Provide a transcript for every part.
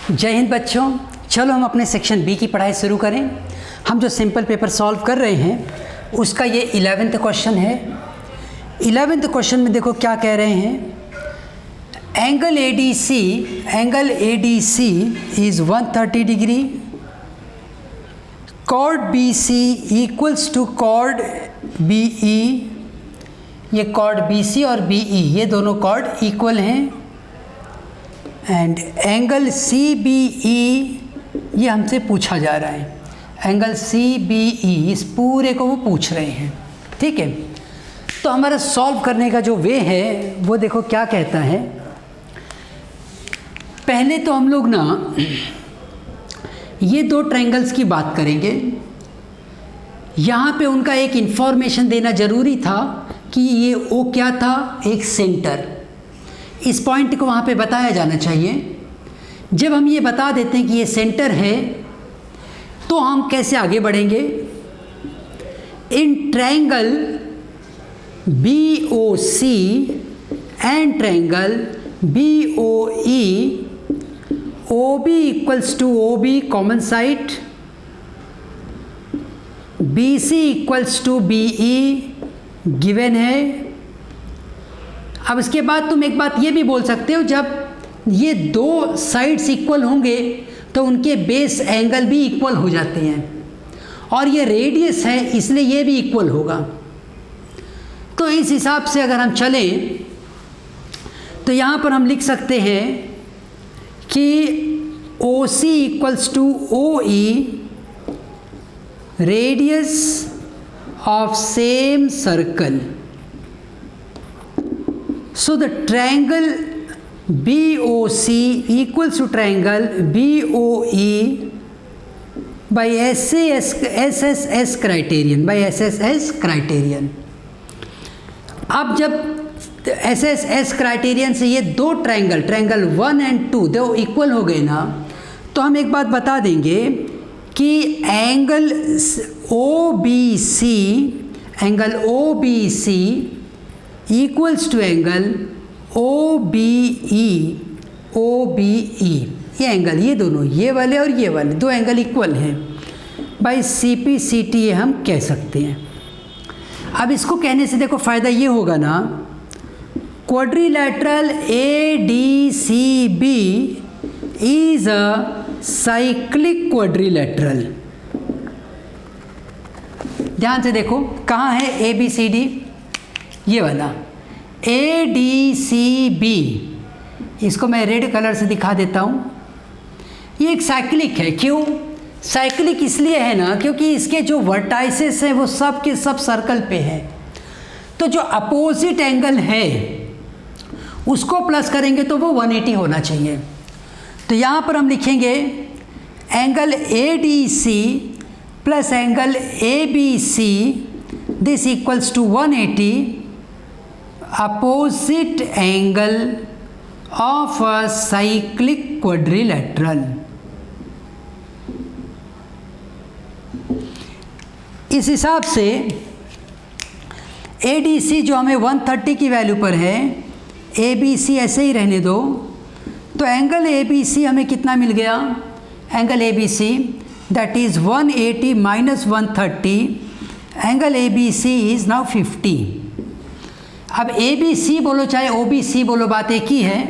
जय हिंद बच्चों। चलो हम अपने सेक्शन बी की पढ़ाई शुरू करें। हम जो सिंपल पेपर सॉल्व कर रहे हैं उसका ये 11th क्वेश्चन है। 11th क्वेश्चन में देखो क्या कह रहे हैं। Angle ADC is 130 degree, chord BC equals to chord BE। ये कॉर्ड BC और BE ये दोनों कॉर्ड इक्वल हैं। एंड एंगल CBE ये हमसे पूछा जा रहा है। एंगल CBE इस पूरे को वो पूछ रहे हैं, ठीक है। तो हमारा सॉल्व करने का जो वे है वो देखो क्या कहता है। पहले तो हम लोग ना ये दो ट्रायंगल्स की बात करेंगे। यहाँ पे उनका एक इन्फॉर्मेशन देना ज़रूरी था कि ये ओ क्या था, एक सेंटर। इस पॉइंट को वहाँ पे बताया जाना चाहिए। जब हम ये बता देते हैं कि ये सेंटर है तो हम कैसे आगे बढ़ेंगे। In triangle BOC and triangle BOE OB equals to OB common side, BC equals to BE given है। अब इसके बाद तुम एक बात ये भी बोल सकते हो, जब ये दो साइड्स इक्वल होंगे तो उनके बेस एंगल भी इक्वल हो जाते हैं, और ये रेडियस है इसलिए ये भी इक्वल होगा। तो इस हिसाब से अगर हम चलें तो यहाँ पर हम लिख सकते हैं कि OC equals to OE radius of same circle. So the triangle BOC equals to triangle BOE by SSS criterion, by SSS criterion. अब जब SSS क्राइटेरियन से ये दो ट्रायंगल 1 एंड 2 दो इक्वल हो गए ना, तो हम एक बात बता देंगे कि angle OBC equals to angle OBE। ये एंगल, ये दोनों, ये वाले और ये वाले दो एंगल इक्वल हैं। बाई CPCT ये हम कह सकते हैं। अब इसको कहने से देखो फ़ायदा ये होगा ना, quadrilateral ADCB is a cyclic quadrilateral. ध्यान से देखो कहाँ है ABCD, ये वाला ADCB, इसको मैं रेड कलर से दिखा देता हूँ। ये एक साइक्लिक है। क्यों साइक्लिक? इसलिए है ना क्योंकि इसके जो वर्टाइसेस हैं वो सब के सब सर्कल पे है। तो जो अपोजिट एंगल है उसको प्लस करेंगे तो वो 180 होना चाहिए। तो यहाँ पर हम लिखेंगे angle ADC plus angle ABC this equals to 180 opposite angle of a cyclic quadrilateral. इस हिसाब से ADC जो हमें 130 की वैल्यू पर है, ABC ऐसे ही रहने दो, तो एंगल ABC हमें कितना मिल गया। Angle ABC that is 180 minus 130, angle ABC is now 50। अब ABC बोलो चाहे OBC बोलो, बात एक ही है।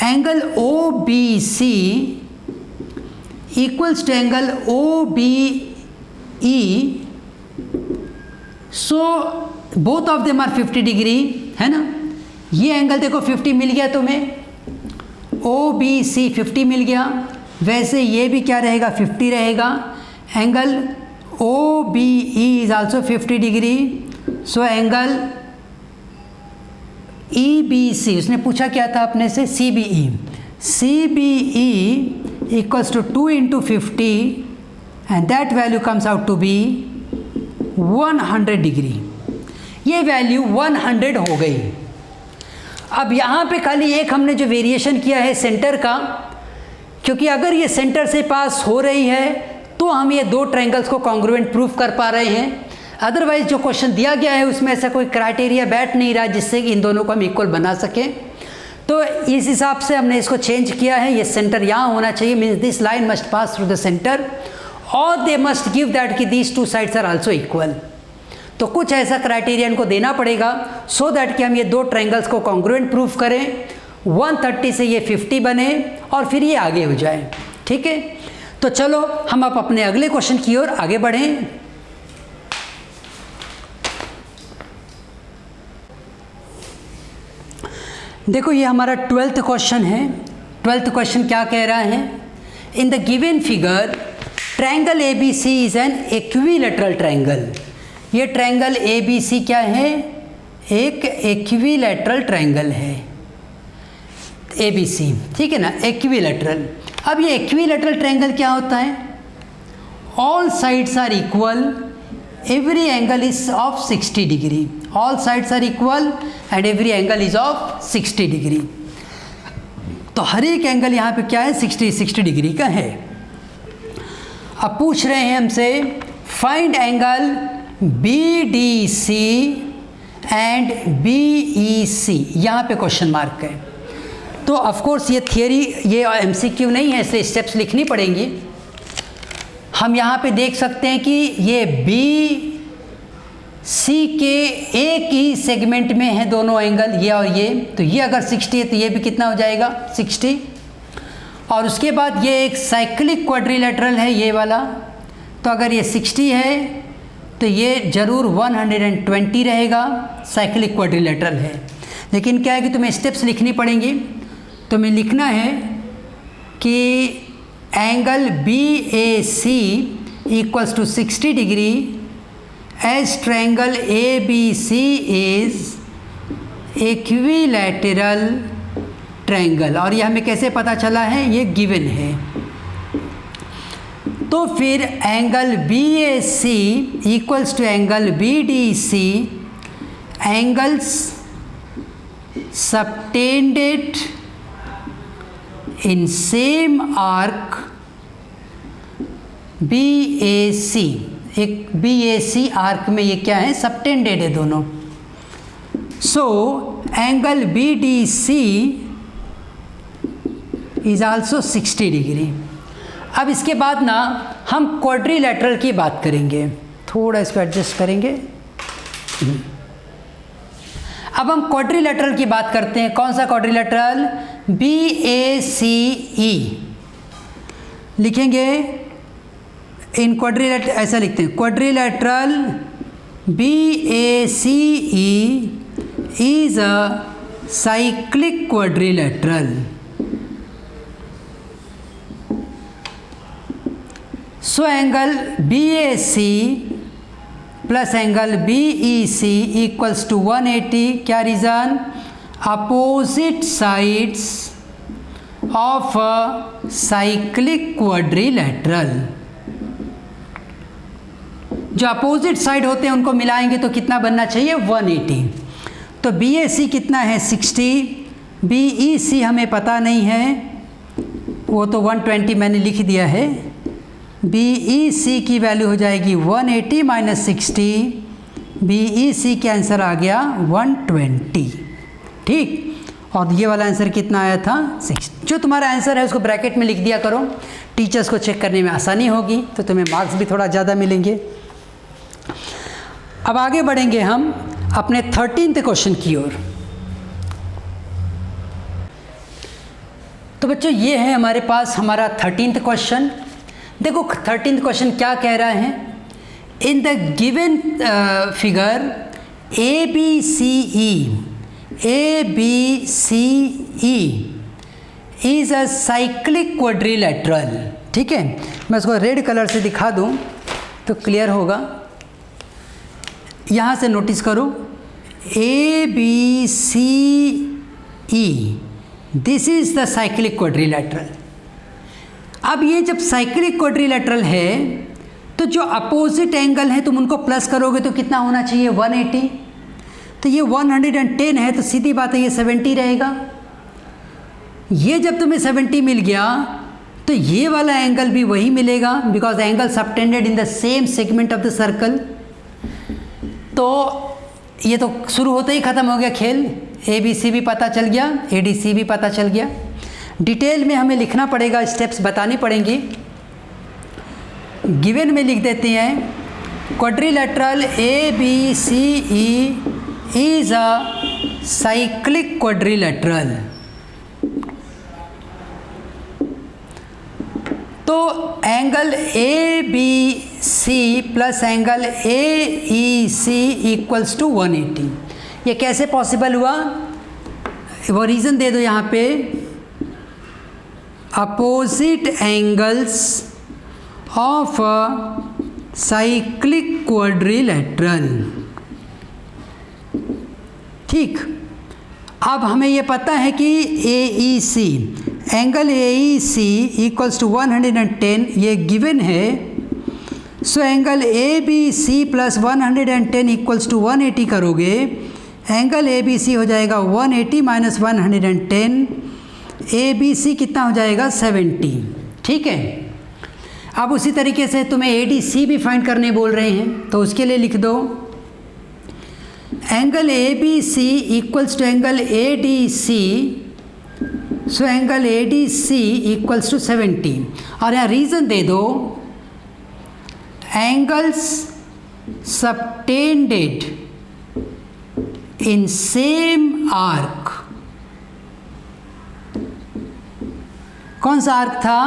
Angle OBC equals to angle OBE, so both of them are 50 degree, है ना। ये एंगल देखो 50 मिल गया तुम्हें, OBC 50 मिल गया, वैसे ये भी क्या रहेगा 50 रहेगा। Angle OBE is also 50 degree, so angle EBC, उसने पूछा क्या था अपने से, CBE equals to 2 into 50 and that value comes out to be 100 degree. ये वैल्यू 100 हो गई। अब यहाँ पे खाली एक हमने जो वेरिएशन किया है सेंटर का, क्योंकि अगर ये सेंटर से पास हो रही है तो हम ये दो ट्रायंगल्स को कॉन्ग्रुएंट प्रूफ कर पा रहे हैं। अदरवाइज जो क्वेश्चन दिया गया है उसमें ऐसा कोई क्राइटेरिया बैठ नहीं रहा जिससे कि इन दोनों को हम इक्वल बना सकें। तो इस हिसाब से हमने इसको चेंज किया है, ये सेंटर यहाँ होना चाहिए, means this line must pass through the centre और दे मस्ट गिव दैट कि these two sides are also equal. तो कुछ ऐसा क्राइटेरिया इनको देना पड़ेगा सो दैट कि हम ये दो ट्रायंगल्स को कॉन्ग्रुएंट प्रूफ करें, 130 से ये 50 बने और फिर ये आगे हो जाए। ठीक है, तो चलो हम अब अपने अगले क्वेश्चन की ओर आगे बढ़ें। देखो ये हमारा 12th क्वेश्चन है। 12th क्वेश्चन क्या कह रहा है, in the given figure triangle ABC is an equilateral triangle. ये ट्रायंगल ABC क्या है, एक इक्विलैटरल ट्रायंगल है ABC, ठीक है ना, इक्विलैटरल। अब ये इक्विलैटरल ट्रायंगल क्या होता है, all sides are equal, every angle is of 60 degree, all sides are equal and every angle is of 60 degree. तो हर एक एंगल यहाँ पे क्या है, 60 डिग्री का है। अब पूछ रहे हैं हमसे find angle BDC and BEC, यहाँ पे क्वेश्चन मार्क है। तो ऑफ कोर्स ये थियरी, ये MCQ नहीं है, इसलिए स्टेप्स लिखनी पड़ेंगी। हम यहाँ पे देख सकते हैं कि ये BC के एक ही सेगमेंट में है दोनों एंगल, ये और ये। तो ये अगर 60 है तो ये भी कितना हो जाएगा, 60। और उसके बाद ये एक साइक्लिक क्वाड्रिलेटरल है ये वाला, तो अगर ये 60 है तो ये ज़रूर 120 रहेगा, साइक्लिक क्वाड्रिलेटरल है। लेकिन क्या है कि तुम्हें स्टेप्स लिखनी पड़ेंगी। तुम्हें लिखना है कि angle BAC equals to 60 degree as triangle ABC is equilateral triangle. और ये हमें कैसे पता चला है, ये गिवन है। तो फिर angle BAC equals to angle BDC, angles subtended in same arc BAC, एक BAC आर्क में ये क्या है, सबटेंडेड है दोनों। So angle BDC is also 60 degree. अब इसके बाद ना हम क्वाड्रिलेटरल की बात करेंगे, थोड़ा इसको एडजस्ट करेंगे। अब हम क्वाड्रिलेटरल की बात करते हैं। कौन सा क्वाड्रिलेटरल, BACE लिखेंगे। इन क्वाड्रिलेटरल ऐसा लिखते हैं, quadrilateral BACE is a cyclic quadrilateral. So angle BAC plus angle BEC equals to 180। क्या reason, opposite sides of a cyclic quadrilateral. जो अपोजिट साइड होते हैं उनको मिलाएंगे तो कितना बनना चाहिए, 180। तो BAC कितना है, 60, BEC हमें पता नहीं है, वो तो 120 मैंने लिख दिया है। BEC की वैल्यू हो जाएगी 180 माइनस 60, BEC का आंसर आ गया 120। ठीक, और ये वाला आंसर कितना आया था, 6। जो तुम्हारा आंसर है उसको ब्रैकेट में लिख दिया करो, टीचर्स को चेक करने में आसानी होगी, तो तुम्हें मार्क्स भी थोड़ा ज़्यादा मिलेंगे। अब आगे बढ़ेंगे हम अपने 13th क्वेश्चन की ओर। तो बच्चों ये है हमारे पास हमारा 13th क्वेश्चन। देखो 13th क्वेश्चन क्या कह रहा है, in the given figure ABCE is a cyclic quadrilateral. ठीक है, मैं इसको रेड कलर से दिखा दूं तो क्लियर होगा। यहाँ से नोटिस करो, ABCE, this is the cyclic quadrilateral. अब ये जब साइक्लिक क्वाड्रिलेटरल है तो जो अपोजिट एंगल है तुम उनको प्लस करोगे तो कितना होना चाहिए, 180। तो ये 110 है तो सीधी बात है ये 70 रहेगा। ये जब तुम्हें 70 मिल गया तो ये वाला एंगल भी वही मिलेगा, because angle subtended in the same segment of the circle. तो ये तो शुरू होते ही ख़त्म हो गया खेल, ABC भी पता चल गया, ADC भी पता चल गया। डिटेल में हमें लिखना पड़ेगा, स्टेप्स बताने पड़ेंगे। गिवन में लिख देते हैं quadrilateral ABCE is a cyclic quadrilateral. तो angle ABC plus angle AEC equals to 180। ये कैसे पॉसिबल हुआ, वो रीज़न दे दो यहाँ पे। Opposite angles of a cyclic quadrilateral. ठीक, अब हमें ये पता है कि AEC, angle AEC equals to 110, ये गिवन है। So angle ABC plus 110 equals to 180 करोगे, एंगल ABC हो जाएगा 180 माइनस 110, ABC कितना हो जाएगा 70। ठीक है, अब उसी तरीके से तुम्हें ADC भी फाइंड करने बोल रहे हैं, तो उसके लिए लिख दो angle ABC equals to angle ADC। So angle ADC equals to 70, और यहाँ रीज़न दे दो angles subtended in same arc. कौन सा आर्क था,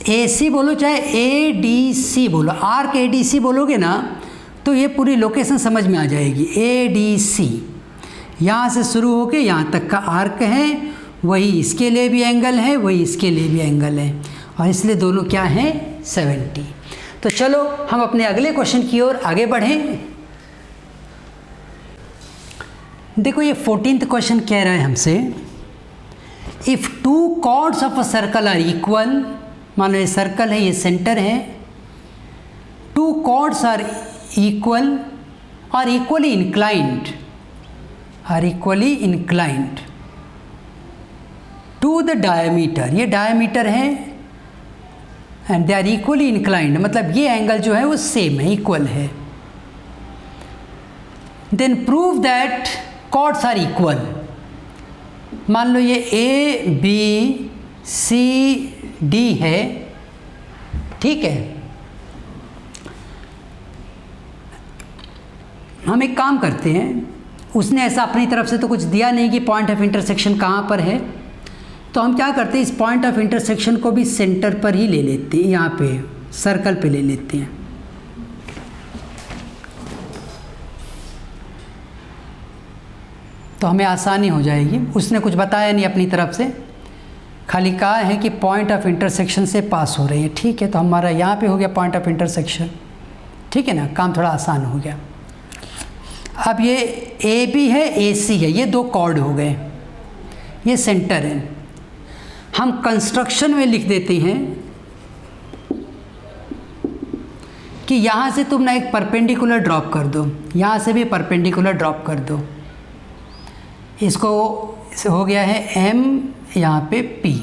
AC बोलो चाहे ADC बोलो, आर्क ADC बोलोगे ना तो ये पूरी लोकेशन समझ में आ जाएगी। ADC यहाँ से शुरू होके यहाँ तक का आर्क है, वही इसके लिए भी एंगल है, वही इसके लिए भी एंगल है, और इसलिए दोनों क्या हैं 70। तो चलो हम अपने अगले क्वेश्चन की ओर आगे बढ़ें। देखो ये 14th क्वेश्चन कह रहा है हमसे, if two chords of a circle are equal. मान लो ये सर्कल है, ये सेंटर है, टू कॉर्ड्स आर इक्वल और equally inclined to the diameter. ये डायमीटर है and they are equally inclined, मतलब ये एंगल जो है वो सेम है, इक्वल है। Then prove that chords are equal. मान लो ये ABCD है, ठीक है। हम एक काम करते हैं, उसने ऐसा अपनी तरफ से तो कुछ दिया नहीं कि पॉइंट ऑफ इंटरसेक्शन कहाँ पर है, तो हम क्या करते हैं, इस पॉइंट ऑफ इंटरसेक्शन को भी सेंटर पर ही ले लेते हैं, यहाँ पे सर्कल पे ले लेते हैं। तो हमें आसानी हो जाएगी। उसने कुछ बताया नहीं अपनी तरफ से, खाली कहा है कि पॉइंट ऑफ इंटरसेक्शन से पास हो रही है, ठीक है। तो हमारा यहाँ पे हो गया पॉइंट ऑफ इंटरसेक्शन, ठीक है ना, काम थोड़ा आसान हो गया। अब ये AB है, AC है, ये दो कॉर्ड हो गए, ये सेंटर है। हम कंस्ट्रक्शन में लिख देते हैं कि यहाँ से तुम ना एक परपेंडिकुलर ड्रॉप कर दो, यहाँ से भी परपेंडिकुलर ड्रॉप कर दो। इसको हो गया है M, यहाँ पे P।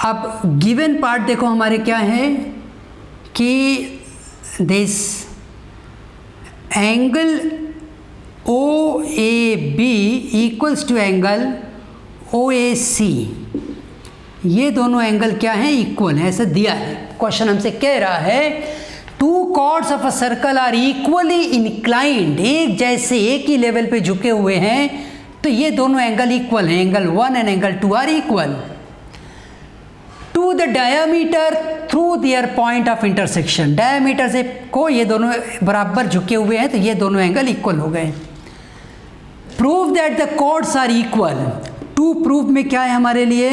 अब गिवन पार्ट देखो हमारे क्या है कि this angle OAB equals to angle OAC। ये दोनों एंगल क्या हैं, इक्वल है, ऐसा दिया है। क्वेश्चन हमसे कह रहा है two chords of a circle are equally inclined, एक जैसे एक ही लेवल पे झुके हुए हैं, तो ये दोनों एंगल इक्वल हैं, angle 1 and angle 2 are equal to the diameter through their point of intersection. Diameter से को ये दोनों बराबर झुके हुए हैं, तो ये दोनों एंगल इक्वल हो गए। Prove that the chords are equal. To prove में क्या है हमारे लिए,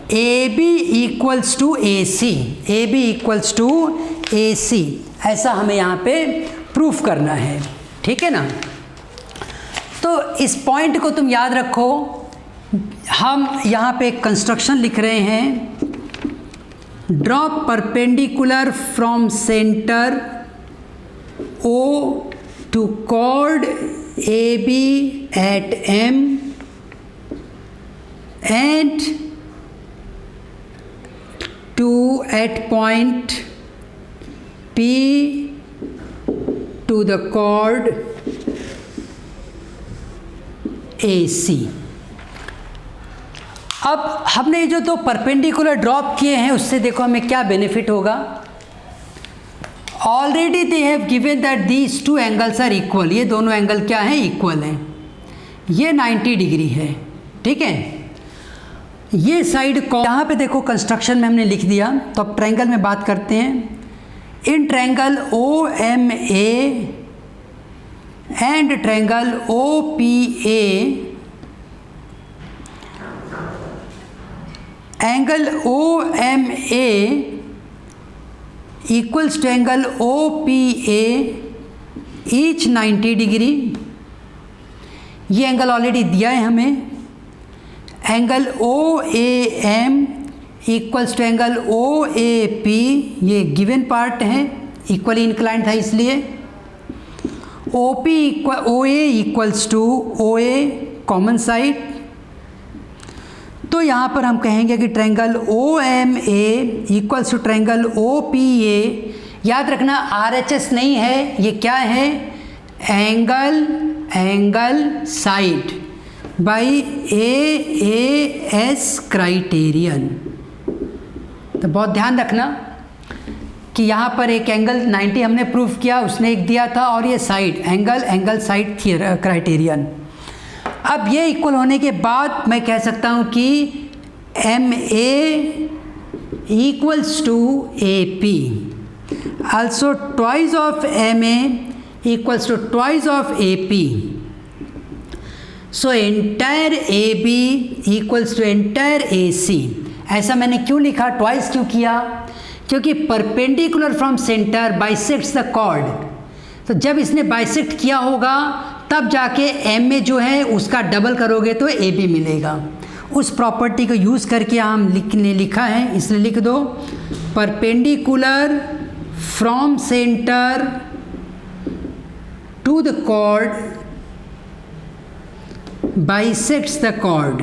AB equals to AC, AB equals to AC, ऐसा हमें यहाँ पे प्रूफ करना है, ठीक है ना। तो इस पॉइंट को तुम याद रखो। हम यहाँ पे कंस्ट्रक्शन लिख रहे हैं, draw perpendicular from centre O to chord AB at M and to at point P to the chord AC। अब हमने जो दो परपेंडिकुलर ड्रॉप किए हैं उससे देखो हमें क्या बेनिफिट होगा। Already they have given that these two angles are equal, ये दोनों एंगल क्या हैं, इक्वल हैं। ये 90 डिग्री है, ठीक है। ये साइड यहाँ पे देखो कंस्ट्रक्शन में हमने लिख दिया, तो अब ट्रायंगल में बात करते हैं। In triangle OMA and triangle OPA, angle OMA equals to angle OPA each 90 degree. ये एंगल ऑलरेडी दिया है हमें। Angle OAM equals to angle OAP, ये गिवन पार्ट है, इक्वली इंक्लाइंड था इसलिए। OA equals to OA common side. तो यहाँ पर हम कहेंगे कि triangle OMA equals to triangle OPA। याद रखना RHS नहीं है, ये क्या है, angle side by AAS criterion. तो बहुत ध्यान रखना कि यहाँ पर एक एंगल 90 हमने प्रूव किया, उसने एक दिया था, और ये साइड एंगल साइड क्राइटेरियन। अब ये इक्वल होने के बाद मैं कह सकता हूँ कि MA equals to AP, also twice of MA equals to twice of AP. So entire AB equals to entire AC। ऐसा मैंने क्यों लिखा, ट्वाइस क्यों किया, क्योंकि perpendicular from centre bisects the chord. तो जब इसने बाइसेक्ट किया होगा तब जाके MA जो है उसका डबल करोगे तो AB मिलेगा। उस प्रॉपर्टी को यूज़ करके हम लिखा है, इसलिए लिख दो perpendicular from centre to the chord bisects the chord।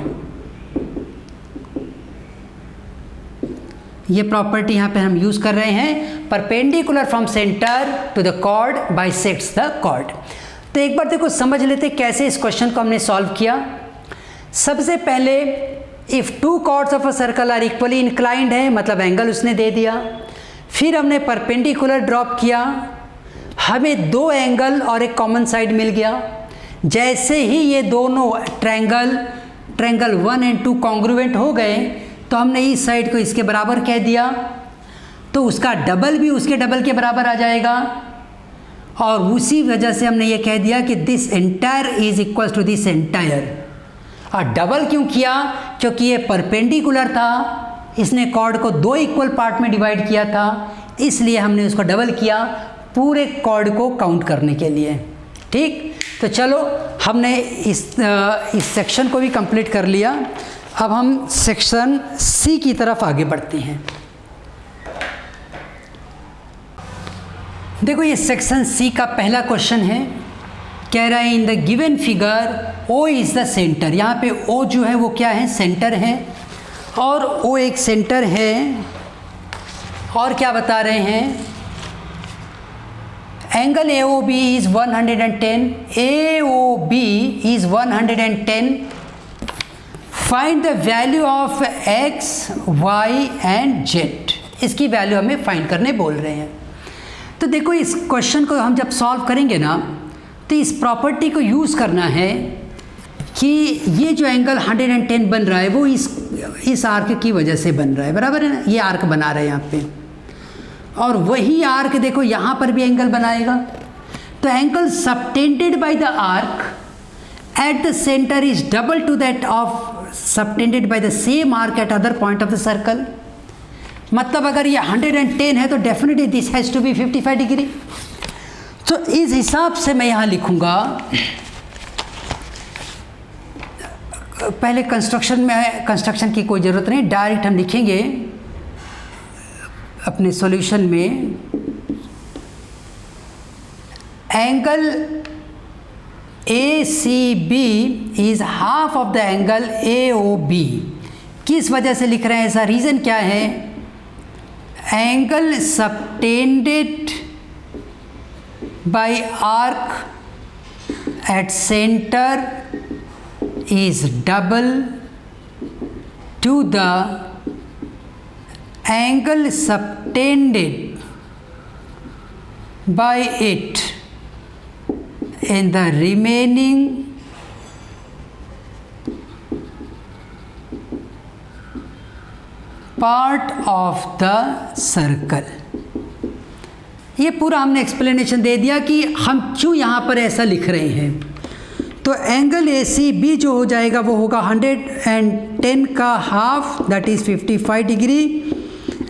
ये प्रॉपर्टी यहाँ पे हम यूज़ कर रहे हैं, perpendicular from centre to the chord bisects the chord. तो एक बार देखो समझ लेते कैसे इस क्वेश्चन को हमने सॉल्व किया। सबसे पहले if two chords of a circle are equally inclined है, मतलब एंगल उसने दे दिया। फिर हमने परपेंडिकुलर ड्रॉप किया, हमें दो एंगल और एक कॉमन साइड मिल गया। जैसे ही ये दोनों ट्रायंगल 1 और 2 कॉन्ग्रुएंट हो गए तो हमने इस साइड को इसके बराबर कह दिया, तो उसका डबल भी उसके डबल के बराबर आ जाएगा। और उसी वजह से हमने ये कह दिया कि this entire is equal to this entire. और डबल क्यों किया, क्योंकि ये परपेंडिकुलर था, इसने कॉर्ड को दो इक्वल पार्ट में डिवाइड किया था, इसलिए हमने उसको डबल किया पूरे कॉर्ड को काउंट करने के लिए। ठीक, तो चलो हमने इस सेक्शन को भी कंप्लीट कर लिया। अब हम सेक्शन C की तरफ आगे बढ़ते हैं। देखो ये सेक्शन C का पहला क्वेश्चन है, कह रहा है in the given figure O is the centre. यहाँ पे O जो है वो क्या है, सेंटर है, और O एक सेंटर है। और क्या बता रहे हैं, angle AOB is 110, AOB is 110, find the value of x, y and z। इसकी वैल्यू हमें फाइंड करने बोल रहे हैं। तो देखो इस क्वेश्चन को हम जब सॉल्व करेंगे ना, तो इस प्रॉपर्टी को यूज़ करना है कि ये जो एंगल 110 बन रहा है वो इस आर्क की वजह से बन रहा है, बराबर है ना। ये आर्क बना रहे हैं यहाँ पे, और वही आर्क देखो यहाँ पर भी एंगल बनाएगा। तो angle subtended by the arc at the centre is double to that of subtended by the same arc at other point of the circle. मतलब अगर ये 110 है तो definitely this has to be 55 degree. तो इस हिसाब से मैं यहाँ लिखूँगा, पहले कंस्ट्रक्शन की कोई ज़रूरत नहीं, डायरेक्ट हम लिखेंगे अपने सॉल्यूशन में। Angle ACB is half of the angle AOB। किस वजह से लिख रहे हैं, ऐसा रीज़न क्या है, angle subtended bye arc at centre is double to the angle subtended by it in the remaining part of the circle। ये पूरा हमने एक्सप्लेनेशन दे दिया कि हम क्यों यहाँ पर ऐसा लिख रहे हैं। तो एंगल ए सी बी जो हो जाएगा वो होगा 110 का half, that is 55 degree.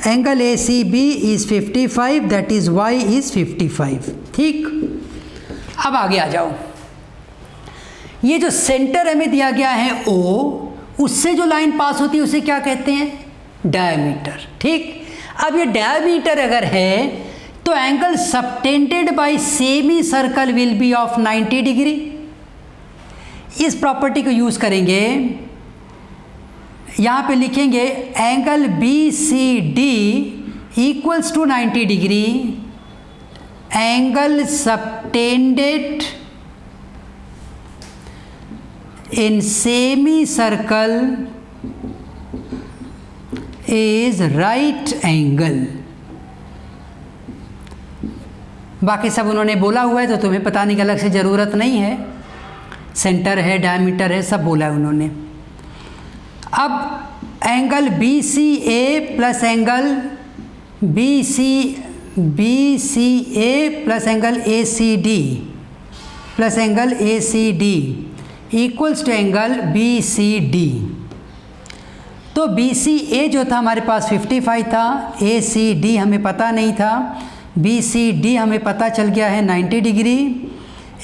Angle A C B is 55, that is Y is 55। ठीक, अब आगे आ जाओ। ये जो सेंटर हमें दिया गया है ओ, उससे जो लाइन पास होती है उसे क्या कहते हैं? डायमीटर। ठीक, अब ये डायमीटर अगर है तो angle subtended by semi circle will be of 90 degree. इस प्रॉपर्टी को यूज़ करेंगे, यहाँ पे लिखेंगे angle B C D equals to 90 degree, angle subtended in semi circle is right angle. बाकी सब उन्होंने बोला हुआ है तो तुम्हें बताने की अलग से ज़रूरत नहीं है। सेंटर है, डायमीटर है, सब बोला है उन्होंने। अब angle B C A plus angle B C A plus angle A C D plus angle A C D equals to angle B C D. तो बी सी ए जो था हमारे पास 55 था, ए सी डी हमें पता नहीं था, बी सी डी हमें पता चल गया है 90 डिग्री।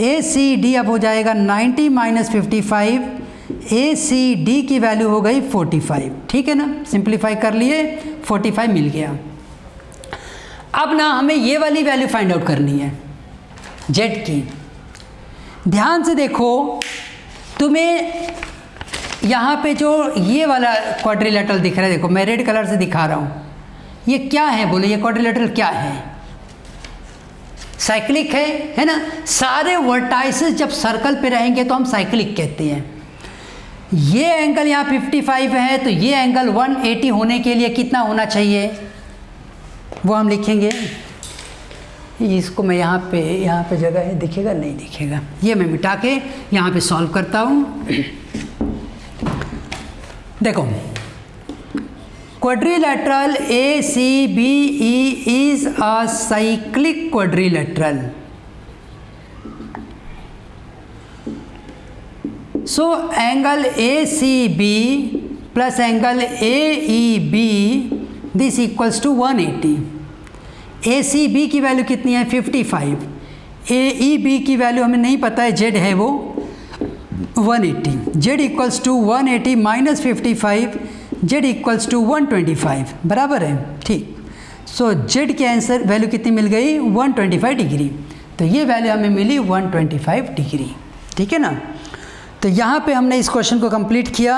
ए सी डी अब हो जाएगा 90 माइनस 55, ए सी डी की वैल्यू हो गई 45। ठीक है ना, सिंप्लीफाई कर लिए, 45 मिल गया। अब ना हमें ये वाली वैल्यू फाइंड आउट करनी है जेड की। ध्यान से देखो, तुम्हें यहाँ पे जो ये वाला क्वाड्रिलेटरल दिख रहा है, देखो मैं रेड कलर से दिखा रहा हूँ, ये क्या है? बोले ये क्वाड्रिलेटरल क्या है? साइक्लिक है ना। सारे वर्टाइसेस जब सर्कल पे रहेंगे तो हम साइक्लिक कहते हैं। ये एंगल यहाँ 55 है तो ये एंगल 180 होने के लिए कितना होना चाहिए वो हम लिखेंगे। इसको मैं यहाँ पे जगह है, दिखेगा नहीं दिखेगा, ये मैं मिटा के यहाँ पे सॉल्व करता हूँ। देखो, quadrilateral ACBE is a cyclic quadrilateral. So angle ACB plus angle AEB this equals to 180. ACB की वैल्यू कितनी है? 55। AEB की वैल्यू हमें नहीं पता है, Z है वो 180। Z equals to 180 minus 55, Z equals to 125, बराबर है। ठीक, सो Z की आंसर वैल्यू कितनी मिल गई? 125 डिग्री। तो ये वैल्यू हमें मिली 125 डिग्री। ठीक है ना। तो यहाँ पे हमने इस क्वेश्चन को कंप्लीट किया,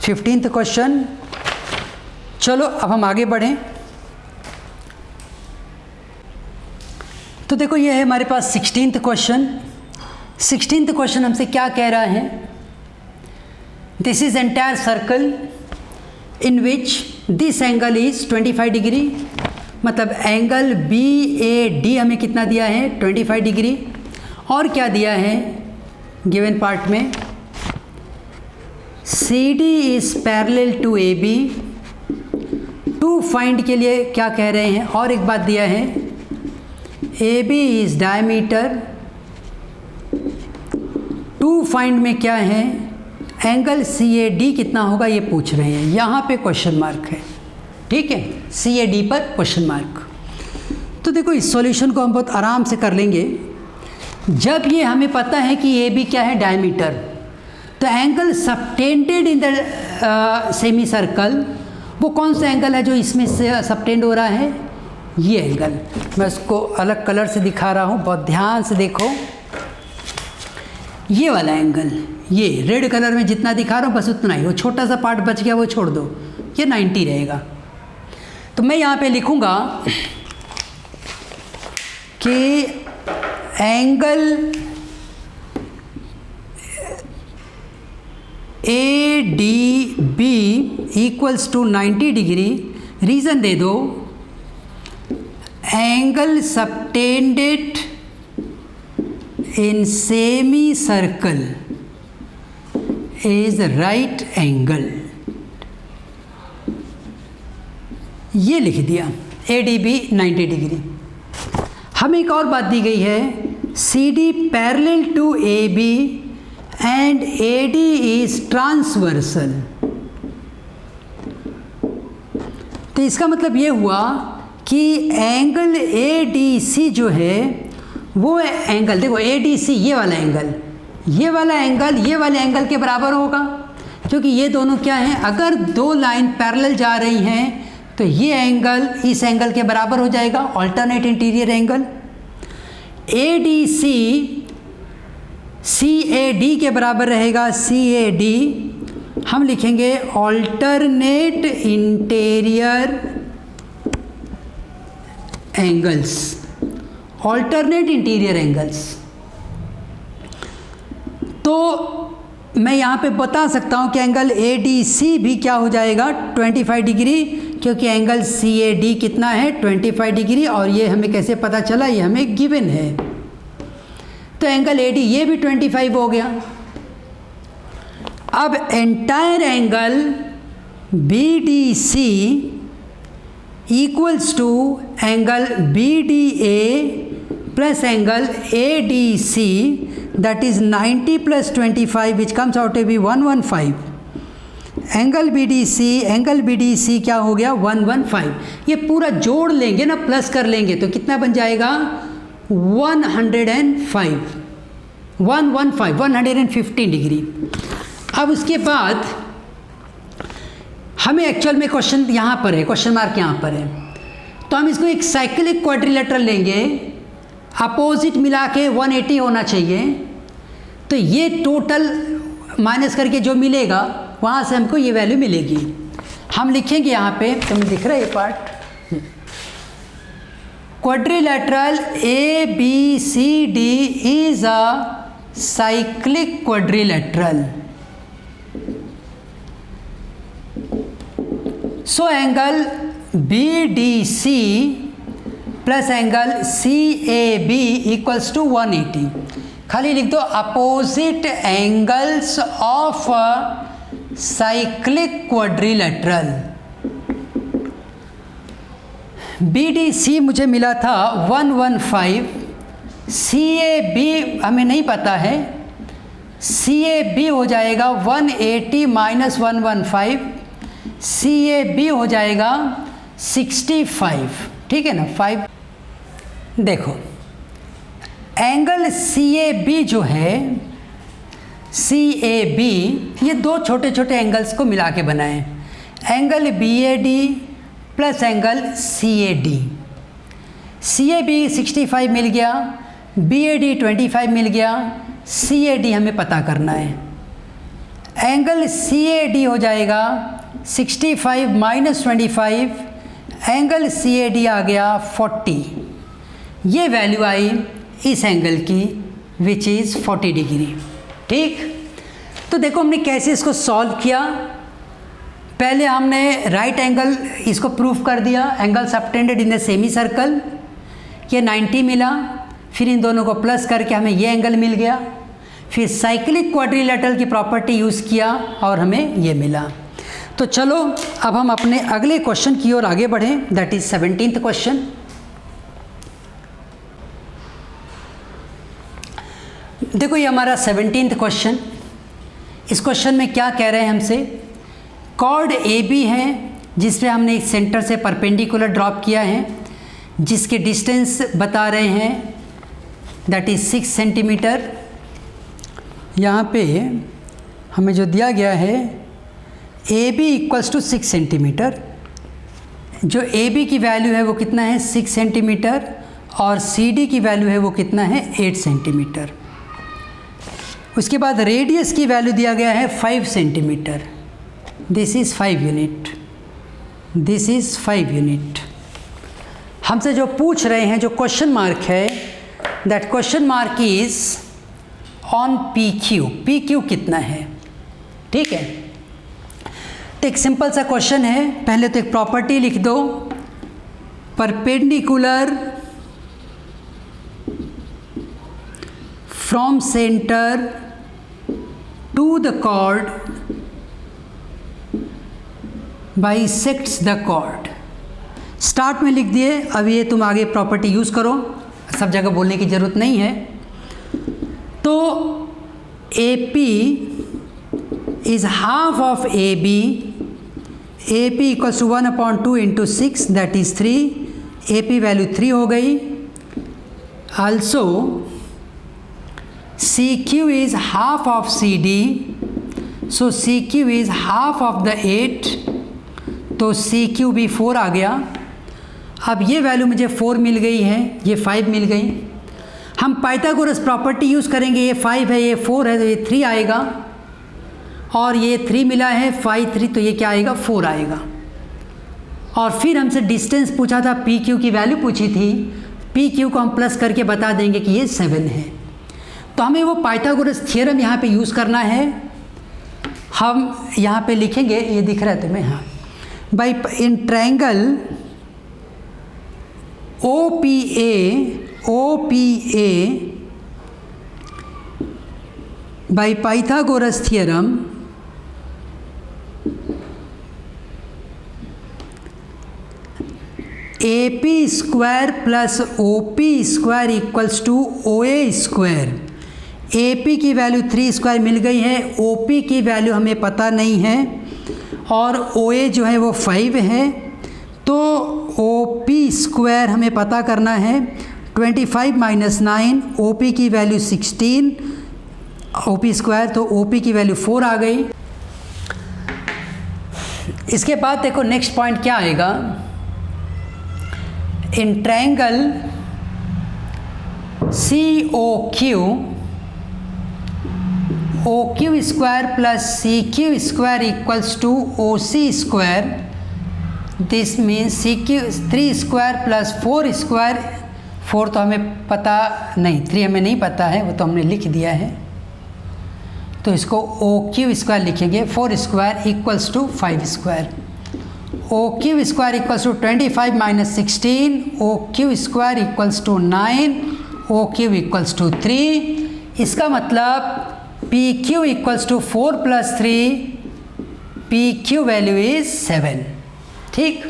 15th क्वेश्चन। चलो अब हम आगे बढ़ें। तो देखो ये है हमारे पास 16th क्वेश्चन। 16th क्वेश्चन हमसे क्या कह रहा है? This is entire circle in which this angle is 25 degree. मतलब एंगल बी ए डी हमें कितना दिया है? 25 डिग्री। और क्या दिया है गिवन पार्ट में? C D is parallel to A B. To find के लिए क्या कह रहे हैं? और एक बात दिया है, A B is diameter. To find में क्या है? एंगल सी ए डी कितना होगा ये पूछ रहे हैं। यहाँ पे क्वेश्चन मार्क है। ठीक है, सी ए डी पर क्वेश्चन मार्क। तो देखो इस सॉल्यूशन को हम बहुत आराम से कर लेंगे। जब ये हमें पता है कि ए बी क्या है? डायमीटर। तो angle subtended in the semi circle, वो कौन सा एंगल है जो इसमें से सबटेंड हो रहा है? ये एंगल। मैं उसको अलग कलर से दिखा रहा हूँ, बहुत ध्यान से देखो। ये वाला एंगल, ये रेड कलर में जितना दिखा रहा हूँ बस उतना ही, वो छोटा सा पार्ट बच गया वो छोड़ दो, ये 90 रहेगा। तो मैं यहाँ पे लिखूँगा कि A D B equals to 90 degree, reason दे दो, angle subtended in semi circle is right angle, ये लिख दिया ए डी बी 90 डिग्री। हमें एक और बात दी गई है, C D parallel to A B and A D is transversal. तो इसका मतलब ये हुआ कि एंगल ए डी सी जो है वो एंगल, देखो ए डी सी ये वाला एंगल, ये वाला एंगल ये वाले एंगल के बराबर होगा, क्योंकि ये दोनों क्या हैं, अगर दो लाइन पैरेलल जा रही हैं तो ये एंगल इस एंगल के बराबर हो जाएगा, alternate interior angle. A D C A D के बराबर रहेगा, सी ए डी हम लिखेंगे alternate interior angles, alternate interior angles. तो मैं यहाँ पे बता सकता हूँ कि एंगल ए डी सी भी क्या हो जाएगा 25 डिग्री, क्योंकि एंगल सी ए डी कितना है 25 डिग्री, और ये हमें कैसे पता चला, ये हमें गिवन है। तो एंगल ए डी ये भी 25 हो गया। अब entire angle B D C equals to angle B D A plus angle A D C, that is 90 plus 25 which comes out to be 115। Angle B D C क्या हो गया 115। ये पूरा जोड़ लेंगे ना, प्लस कर लेंगे तो कितना बन जाएगा 115 डिग्री। अब उसके बाद हमें एक्चुअल में क्वेश्चन यहाँ पर है, क्वेश्चन मार्क यहाँ पर है, तो हम इसको एक साइक्लिक क्वाड्रिलेटरल लेंगे, अपोजिट मिला के 180 होना चाहिए। तो ये टोटल माइनस करके जो मिलेगा वहाँ से हमको ये वैल्यू मिलेगी। हम लिखेंगे यहाँ पे, तुम्हें दिख रहा है ये part, quadrilateral A B C D is a cyclic quadrilateral. So angle B D C plus angle C A B equals to 180। खाली लिख दो opposite angles of cyclic quadrilateral. B D C मुझे मिला था 115, सी ए बी हमें नहीं पता है, सी ए बी हो जाएगा 180 माइनस 115, सी ए बी हो जाएगा 65, ठीक है ना 5। देखो एंगल सी ए बी जो है, सी ए बी ये दो छोटे छोटे एंगल्स को मिला के बनाए, angle B A D plus angle C A D. C A B 65 मिल गया, बी ए डी 25 मिल गया, सी ए डी हमें पता करना है। एंगल सी ए डी हो जाएगा 65 minus 25, angle C A D आ गया 40। ये वैल्यू आई इस एंगल की विच इज़ 40 डिग्री। ठीक, तो देखो हमने कैसे इसको सॉल्व किया। पहले हमने राइट एंगल इसको प्रूफ कर दिया, angle subtended in the semi circle, ये 90 मिला, फिर इन दोनों को प्लस करके हमें ये एंगल मिल गया, फिर साइक्लिक क्वाड्रिलेटरल की प्रॉपर्टी यूज़ किया और हमें ये मिला। तो चलो अब हम अपने अगले क्वेश्चन की ओर आगे बढ़ें, दैट इज़ 17th क्वेश्चन। देखो ये हमारा 17th क्वेश्चन। इस क्वेश्चन में क्या कह रहे हैं हमसे, कॉर्ड ए बी है जिस पे हमने एक सेंटर से परपेंडिकुलर ड्रॉप किया है, जिसके डिस्टेंस बता रहे हैं दैट इज़ 6 सेंटीमीटर। यहाँ पे हमें जो दिया गया है A B equals to 6 centimetre, जो ए बी की वैल्यू है वो कितना है 6 सेंटीमीटर, और सी डी की वैल्यू है वो कितना है 8 सेंटीमीटर। उसके बाद रेडियस की वैल्यू दिया गया है 5 centimetre, this is 5 unit, this is 5 unit. हमसे जो पूछ रहे हैं, जो क्वेश्चन मार्क है, question mark is on P Q. P Q कितना है, ठीक है। तो एक सिंपल सा क्वेश्चन है, पहले तो एक प्रॉपर्टी लिख दो, perpendicular from centre to the chord bisects the chord. Start में लिख दिए, अब ये तुम आगे प्रॉपर्टी यूज़ करो, सब जगह बोलने की ज़रूरत नहीं है। तो AP is half of AB, AP equals to 1/2 into 6 that is 3, AP value 3 हो गई। Also CQ is half of CD, so CQ is half of the 8, तो CQ भी 4 आ गया। अब ये वैल्यू मुझे 4 मिल गई है, ये 5 मिल गई। हम पाइथागोरस प्रॉपर्टी यूज़ करेंगे, ये 5 है, ये 4 है, तो ये 3 आएगा, और ये 3 मिला है, 5 3, तो ये क्या आएगा, 4 आएगा। और फिर हमसे डिस्टेंस पूछा था, PQ की वैल्यू पूछी थी, PQ को हम प्लस करके बता देंगे कि ये 7 है। तो हमें वो पाइथागोरस थ्योरम यहाँ पे यूज़ करना है। हम यहाँ पे लिखेंगे, ये दिख रहा है तुम्हें, हाँ, by in triangle OPA by Pythagoras theorem AP square plus OP square equals to OA square। AP की वैल्यू 3 स्क्वायर मिल गई है, OP की वैल्यू हमें पता नहीं है, और OA जो है वो 5 है, तो OP स्क्वायर हमें पता करना है। 25 - 9, OP की वैल्यू 16, OP स्क्वायर, तो OP की वैल्यू 4 आ गई। इसके बाद देखो नेक्स्ट पॉइंट क्या आएगा, in triangle COQ, OQ square plus CQ square equals to OC square. This means CQ 3 square plus 4 square, 4 तो हमें पता नहीं, 3 हमें नहीं पता है, वो तो हमने लिख दिया है, तो इसको OQ स्क्वायर लिखेंगे। 4 square equals to 5 square, OQ square equals to 25 - 16, OQ square equals to 9, OQ equals to 3। इसका मतलब PQ equals to 4 + 3, PQ value is 7। ठीक,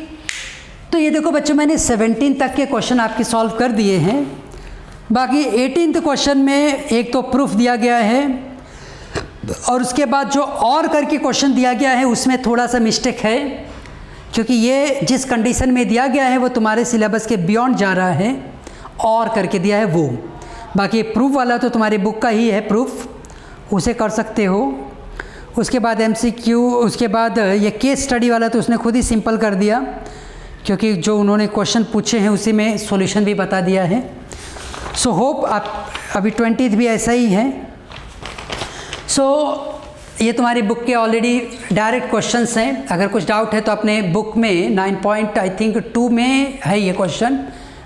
तो ये देखो बच्चों, मैंने 17 तक के क्वेश्चन आपके सॉल्व कर दिए हैं। बाकी 18th क्वेश्चन में एक तो प्रूफ दिया गया है, और उसके बाद जो और करके क्वेश्चन दिया गया है उसमें थोड़ा सा मिस्टेक है, क्योंकि ये जिस कंडीशन में दिया गया है वो तुम्हारे सिलेबस के बियॉन्ड जा रहा है, और करके दिया है वो। बाकी प्रूफ वाला तो तुम्हारी बुक का ही है प्रूफ, उसे कर सकते हो। उसके बाद MCQ, उसके बाद ये केस स्टडी वाला तो उसने खुद ही सिंपल कर दिया, क्योंकि जो उन्होंने क्वेश्चन पूछे हैं उसी में सॉल्यूशन भी बता दिया है। सो होप आप अभी 20th भी ऐसा ही है। सो ये तुम्हारी बुक के ऑलरेडी डायरेक्ट क्वेश्चंस हैं। अगर कुछ डाउट है तो अपने बुक में 9.2 में है ये क्वेश्चन,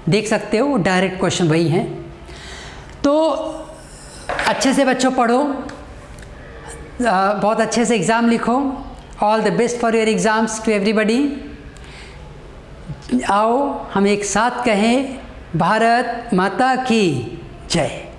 देख सकते हो, डायरेक्ट क्वेश्चन वही हैं। तो अच्छे से बच्चों पढ़ो, बहुत अच्छे से एग्ज़ाम लिखो। All the best for your exams to everybody. आओ हम एक साथ कहें, भारत माता की जय।